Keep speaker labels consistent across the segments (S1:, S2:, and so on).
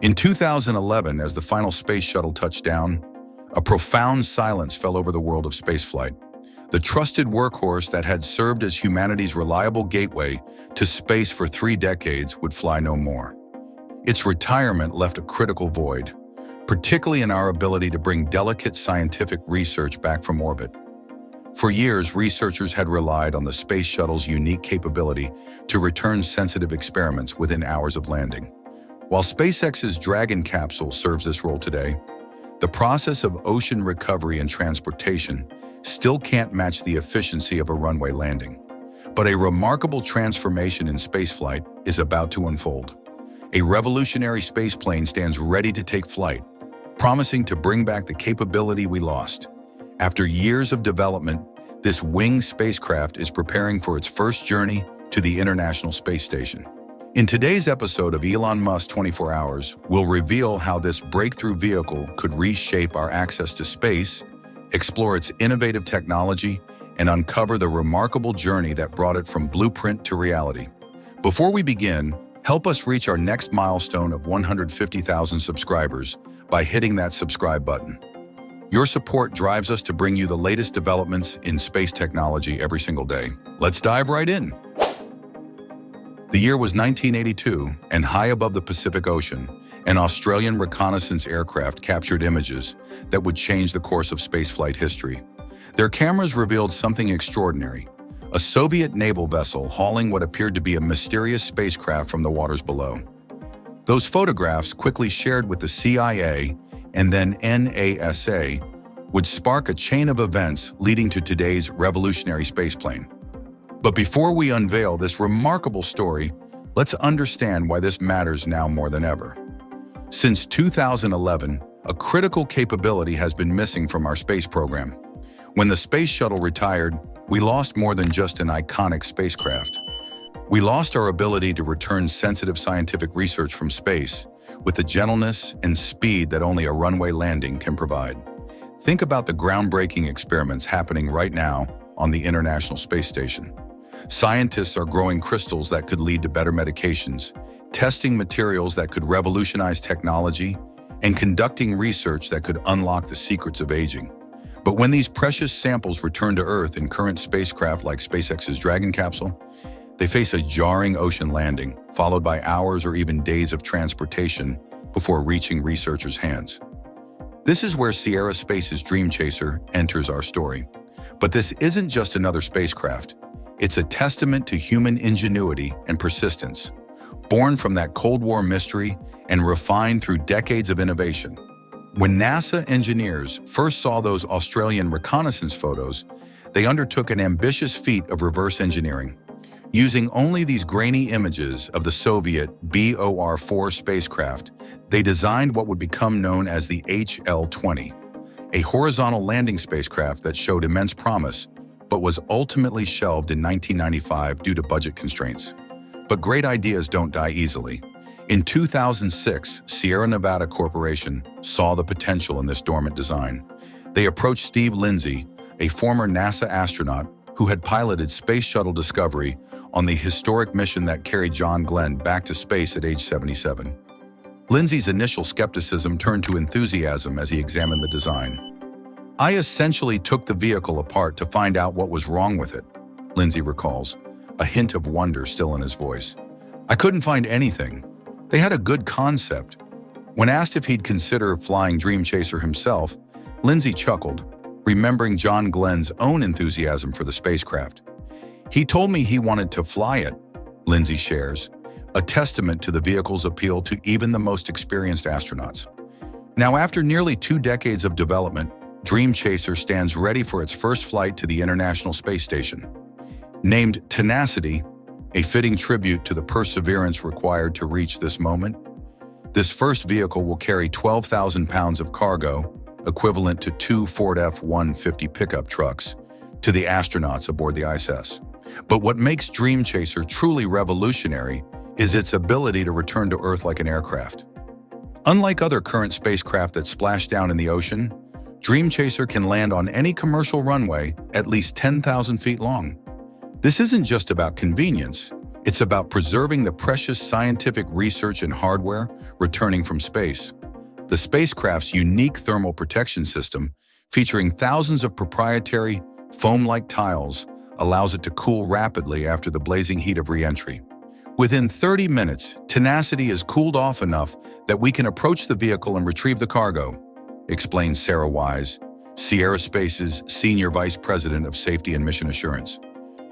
S1: In 2011, as the final space shuttle touched down, a profound silence fell over the world of spaceflight. The trusted workhorse that had served as humanity's reliable gateway to space for 3 decades would fly no more. Its retirement left a critical void, particularly in our ability to bring delicate scientific research back from orbit. For years, researchers had relied on the space shuttle's unique capability to return sensitive experiments within hours of landing. While SpaceX's Dragon capsule serves this role today, the process of ocean recovery and transportation still can't match the efficiency of a runway landing. But a remarkable transformation in spaceflight is about to unfold. A revolutionary spaceplane stands ready to take flight, promising to bring back the capability we lost. After years of development, this winged spacecraft is preparing for its first journey to the International Space Station. In today's episode of Elon Musk 24 Hours, we'll reveal how this breakthrough vehicle could reshape our access to space, explore its innovative technology, and uncover the remarkable journey that brought it from blueprint to reality. Before we begin, help us reach our next milestone of 150,000 subscribers by hitting that subscribe button. Your support drives us to bring you the latest developments in space technology every single day. Let's dive right in. The year was 1982, and high above the Pacific Ocean, an Australian reconnaissance aircraft captured images that would change the course of spaceflight history. Their cameras revealed something extraordinary: a Soviet naval vessel hauling what appeared to be a mysterious spacecraft from the waters below. Those photographs, quickly shared with the CIA and then NASA, would spark a chain of events leading to today's revolutionary spaceplane. But before we unveil this remarkable story, let's understand why this matters now more than ever. Since 2011, a critical capability has been missing from our space program. When the space shuttle retired, we lost more than just an iconic spacecraft. We lost our ability to return sensitive scientific research from space with the gentleness and speed that only a runway landing can provide. Think about the groundbreaking experiments happening right now on the International Space Station. Scientists are growing crystals that could lead to better medications, testing materials that could revolutionize technology, and conducting research that could unlock the secrets of aging. But when these precious samples return to Earth in current spacecraft like SpaceX's Dragon capsule, they face a jarring ocean landing, followed by hours or even days of transportation before reaching researchers' hands. This is where Sierra Space's Dreamchaser enters our story. But this isn't just another spacecraft. It's a testament to human ingenuity and persistence, born from that Cold War mystery and refined through decades of innovation. When NASA engineers first saw those Australian reconnaissance photos, they undertook an ambitious feat of reverse engineering. Using only these grainy images of the Soviet BOR-4 spacecraft, they designed what would become known as the HL-20, a horizontal landing spacecraft that showed immense promise, but was ultimately shelved in 1995 due to budget constraints. But great ideas don't die easily. In 2006, Sierra Nevada Corporation saw the potential in this dormant design. They approached Steve Lindsay, a former NASA astronaut who had piloted Space Shuttle Discovery on the historic mission that carried John Glenn back to space at age 77. Lindsay's initial skepticism turned to enthusiasm as he examined the design. "I essentially took the vehicle apart to find out what was wrong with it," Lindsay recalls, a hint of wonder still in his voice. "I couldn't find anything. They had a good concept." When asked if he'd consider flying Dreamchaser himself, Lindsay chuckled, remembering John Glenn's own enthusiasm for the spacecraft. "He told me he wanted to fly it," Lindsay shares, a testament to the vehicle's appeal to even the most experienced astronauts. Now, after nearly 2 decades of development, Dreamchaser stands ready for its first flight to the International Space Station. Named Tenacity, a fitting tribute to the perseverance required to reach this moment, this first vehicle will carry 12,000 pounds of cargo, equivalent to 2 Ford F-150 pickup trucks, to the astronauts aboard the ISS. But what makes Dreamchaser truly revolutionary is its ability to return to Earth like an aircraft. Unlike other current spacecraft that splash down in the ocean, Dreamchaser can land on any commercial runway at least 10,000 feet long. This isn't just about convenience, It's about preserving the precious scientific research and hardware returning from space. The spacecraft's unique thermal protection system, featuring thousands of proprietary, foam-like tiles, allows it to cool rapidly after the blazing heat of re-entry. Within 30 minutes, Tenacity is cooled off enough that we can approach the vehicle and retrieve the cargo, explains Sarah Wise, Sierra Space's Senior Vice President of Safety and Mission Assurance.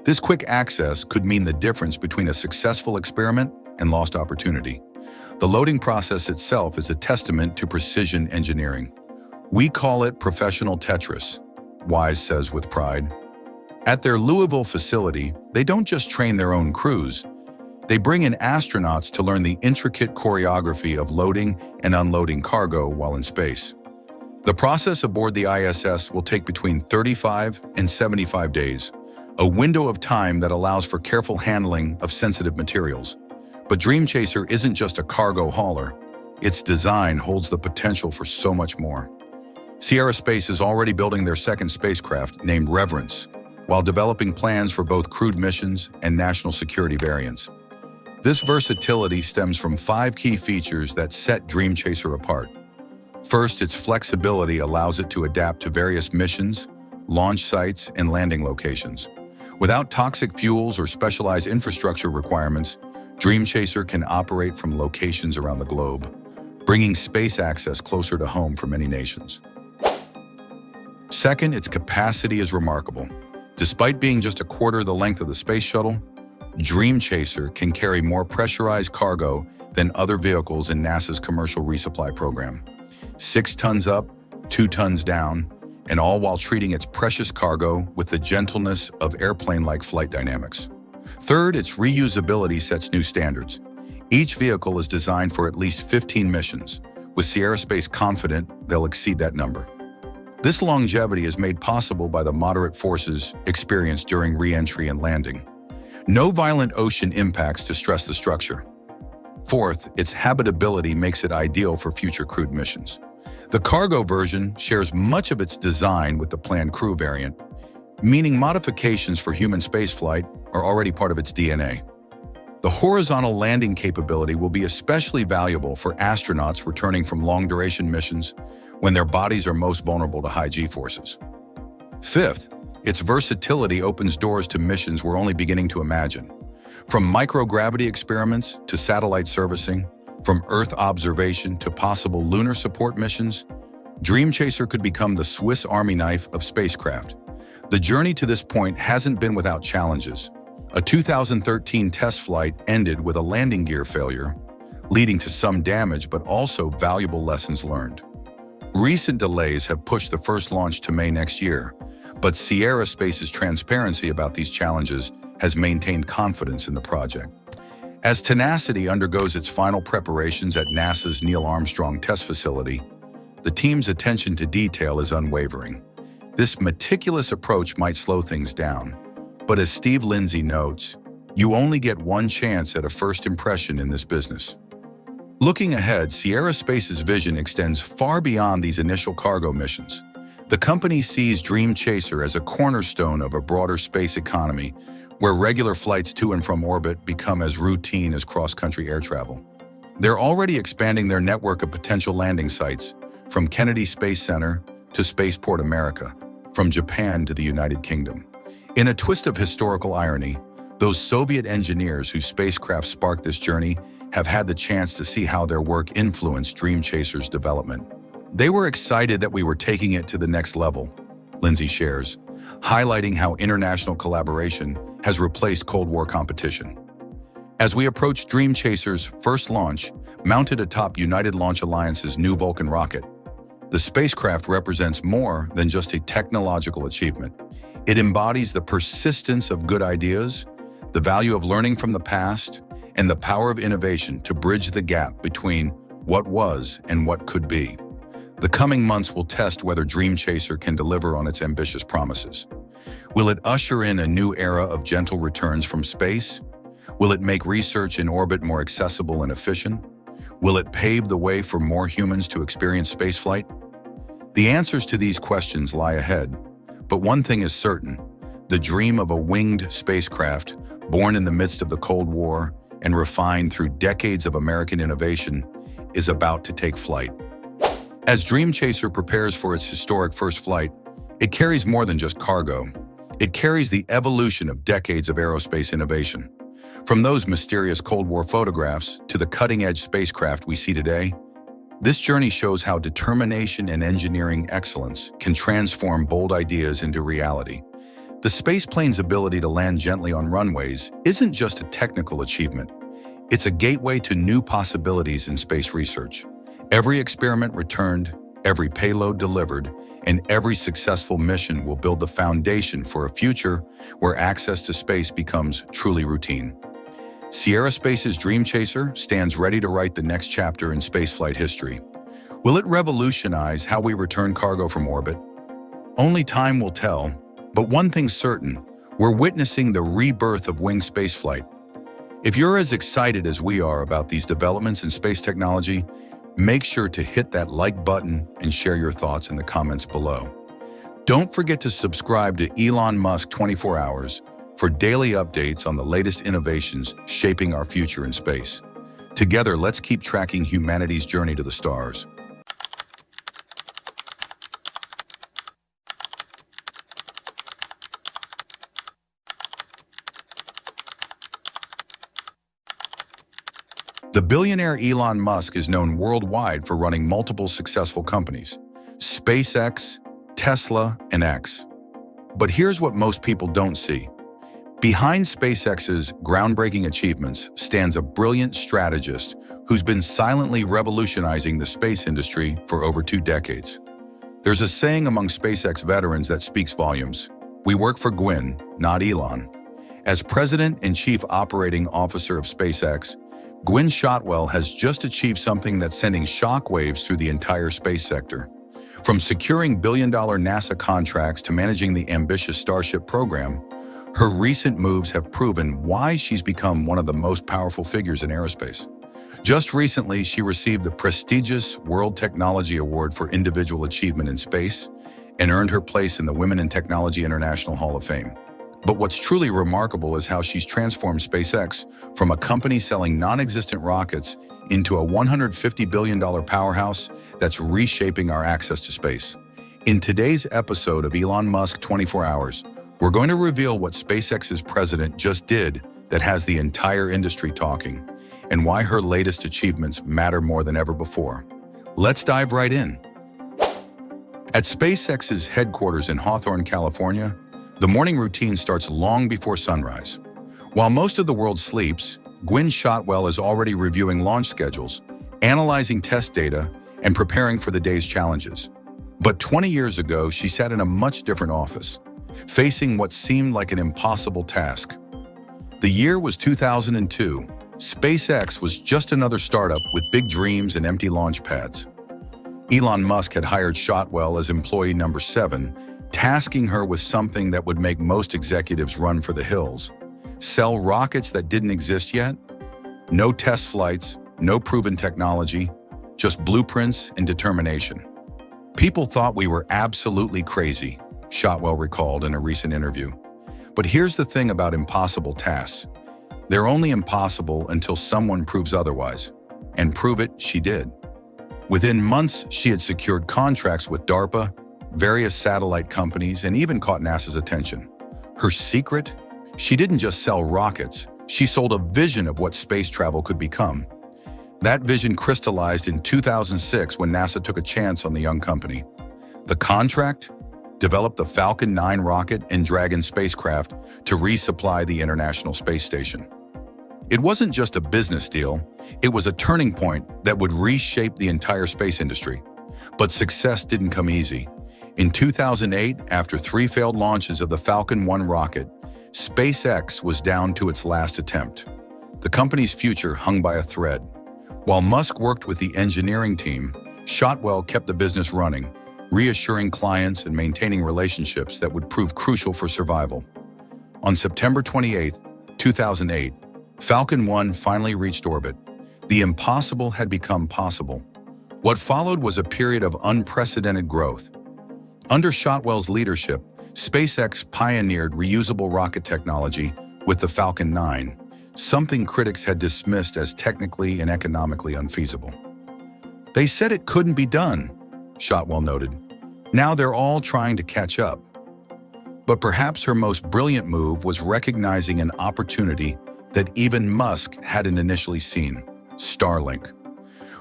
S1: This quick access could mean the difference between a successful experiment and lost opportunity. The loading process itself is a testament to precision engineering. We call it professional Tetris, Wise says with pride. At their Louisville facility, they don't just train their own crews. They bring in astronauts to learn the intricate choreography of loading and unloading cargo while in space. The process aboard the ISS will take between 35 and 75 days, a window of time that allows for careful handling of sensitive materials. But Dreamchaser isn't just a cargo hauler. Its design holds the potential for so much more. Sierra Space is already building their second spacecraft, named Reverence, while developing plans for both crewed missions and national security variants. This versatility stems from 5 key features that set Dreamchaser apart. First, its flexibility allows it to adapt to various missions, launch sites, and landing locations. Without toxic fuels or specialized infrastructure requirements, Dreamchaser can operate from locations around the globe, bringing space access closer to home for many nations. Second, its capacity is remarkable. Despite being just a quarter the length of the space shuttle, Dreamchaser can carry more pressurized cargo than other vehicles in NASA's commercial resupply program. 6 tons up, 2 tons down, and all while treating its precious cargo with the gentleness of airplane-like flight dynamics. Third, its reusability sets new standards. Each vehicle is designed for at least 15 missions, with Sierra Space confident they'll exceed that number. This longevity is made possible by the moderate forces experienced during re-entry and landing. No violent ocean impacts to stress the structure. Fourth, its habitability makes it ideal for future crewed missions. The cargo version shares much of its design with the planned crew variant, meaning modifications for human spaceflight are already part of its DNA. The horizontal landing capability will be especially valuable for astronauts returning from long-duration missions when their bodies are most vulnerable to high G-forces. Fifth, its versatility opens doors to missions we're only beginning to imagine. From microgravity experiments to satellite servicing, from Earth observation to possible lunar support missions, Dreamchaser could become the Swiss Army knife of spacecraft. The journey to this point hasn't been without challenges. A 2013 test flight ended with a landing gear failure, leading to some damage but also valuable lessons learned. Recent delays have pushed the first launch to May next year, but Sierra Space's transparency about these challenges has maintained confidence in the project. As Tenacity undergoes its final preparations at NASA's Neil Armstrong Test Facility, the team's attention to detail is unwavering. This meticulous approach might slow things down, but as Steve Lindsay notes, you only get one chance at a first impression in this business. Looking ahead, Sierra Space's vision extends far beyond these initial cargo missions. The company sees Dreamchaser as a cornerstone of a broader space economy where regular flights to and from orbit become as routine as cross-country air travel. They're already expanding their network of potential landing sites, from Kennedy Space Center to Spaceport America, from Japan to the United Kingdom. In a twist of historical irony, those Soviet engineers whose spacecraft sparked this journey have had the chance to see how their work influenced Dreamchaser's development. They were excited that we were taking it to the next level, Lindsay shares, highlighting how international collaboration has replaced Cold War competition. As we approach Dreamchaser's first launch, mounted atop United Launch Alliance's New Vulcan rocket, the spacecraft represents more than just a technological achievement. It embodies the persistence of good ideas, the value of learning from the past, and the power of innovation to bridge the gap between what was and what could be. The coming months will test whether Dreamchaser can deliver on its ambitious promises. Will it usher in a new era of gentle returns from space? Will it make research in orbit more accessible and efficient? Will it pave the way for more humans to experience spaceflight? The answers to these questions lie ahead, but one thing is certain: the dream of a winged spacecraft born in the midst of the Cold War and refined through decades of American innovation, is about to take flight. As Dreamchaser prepares for its historic first flight, it carries more than just cargo. It carries the evolution of decades of aerospace innovation. From those mysterious Cold War photographs to the cutting-edge spacecraft we see today, this journey shows how determination and engineering excellence can transform bold ideas into reality. The spaceplane's ability to land gently on runways isn't just a technical achievement. It's a gateway to new possibilities in space research. Every experiment returned, every payload delivered, and every successful mission will build the foundation for a future where access to space becomes truly routine. Sierra Space's Dreamchaser stands ready to write the next chapter in spaceflight history. Will it revolutionize how we return cargo from orbit? Only time will tell, but one thing's certain, we're witnessing the rebirth of winged spaceflight. If you're as excited as we are about these developments in space technology, make sure to hit that like button and share your thoughts in the comments below. Don't forget to subscribe to Elon Musk 24 Hours for daily updates on the latest innovations shaping our future in space. Together, let's keep tracking humanity's journey to the stars. The billionaire Elon Musk is known worldwide for running multiple successful companies: SpaceX, Tesla, and X. But here's what most people don't see. Behind SpaceX's groundbreaking achievements stands a brilliant strategist who's been silently revolutionizing the space industry for over 2 decades. There's a saying among SpaceX veterans that speaks volumes: "We work for Gwynne, not Elon." As president and chief operating officer of SpaceX, Gwynne Shotwell has just achieved something that's sending shockwaves through the entire space sector. From securing billion-dollar NASA contracts to managing the ambitious Starship program, her recent moves have proven why she's become one of the most powerful figures in aerospace. Just recently, she received the prestigious World Technology Award for Individual Achievement in Space and earned her place in the Women in Technology International Hall of Fame. But what's truly remarkable is how she's transformed SpaceX from a company selling non-existent rockets into a $150 billion powerhouse that's reshaping our access to space. In today's episode of Elon Musk 24 Hours, we're going to reveal what SpaceX's president just did that has the entire industry talking, and why her latest achievements matter more than ever before. Let's dive right in. At SpaceX's headquarters in Hawthorne, California, the morning routine starts long before sunrise. While most of the world sleeps, Gwynne Shotwell is already reviewing launch schedules, analyzing test data, and preparing for the day's challenges. But 20 years ago, she sat in a much different office, facing what seemed like an impossible task. The year was 2002. SpaceX was just another startup with big dreams and empty launch pads. Elon Musk had hired Shotwell as employee number 7, tasking her with something that would make most executives run for the hills: sell rockets that didn't exist yet. No test flights, no proven technology, just blueprints and determination. People thought we were absolutely crazy, Shotwell recalled in a recent interview. But here's the thing about impossible tasks. They're only impossible until someone proves otherwise. And prove it she did. Within months, she had secured contracts with DARPA, various satellite companies, and even caught NASA's attention. Her secret? She didn't just sell rockets. She sold a vision of what space travel could become. That vision crystallized in 2006 when NASA took a chance on the young company. The contract? Developed the Falcon 9 rocket and Dragon spacecraft to resupply the International Space Station. It wasn't just a business deal, it was a turning point that would reshape the entire space industry. But success didn't come easy. In 2008, after 3 failed launches of the Falcon 1 rocket, SpaceX was down to its last attempt. The company's future hung by a thread. While Musk worked with the engineering team, Shotwell kept the business running, reassuring clients and maintaining relationships that would prove crucial for survival. On September 28, 2008, Falcon 1 finally reached orbit. The impossible had become possible. What followed was a period of unprecedented growth. Under Shotwell's leadership, SpaceX pioneered reusable rocket technology, with the Falcon 9, something critics had dismissed as technically and economically unfeasible. They said it couldn't be done, Shotwell noted. Now they're all trying to catch up. But perhaps her most brilliant move was recognizing an opportunity that even Musk hadn't initially seen: Starlink.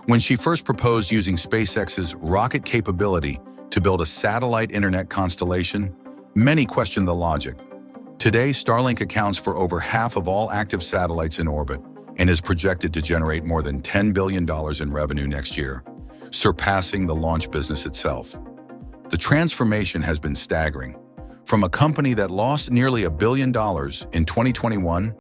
S1: When she first proposed using SpaceX's rocket capability to build a satellite internet constellation, many questioned the logic. Today, Starlink accounts for over half of all active satellites in orbit and is projected to generate more than $10 billion in revenue next year, surpassing the launch business itself. The transformation has been staggering. From a company that lost nearly $1 billion in 2021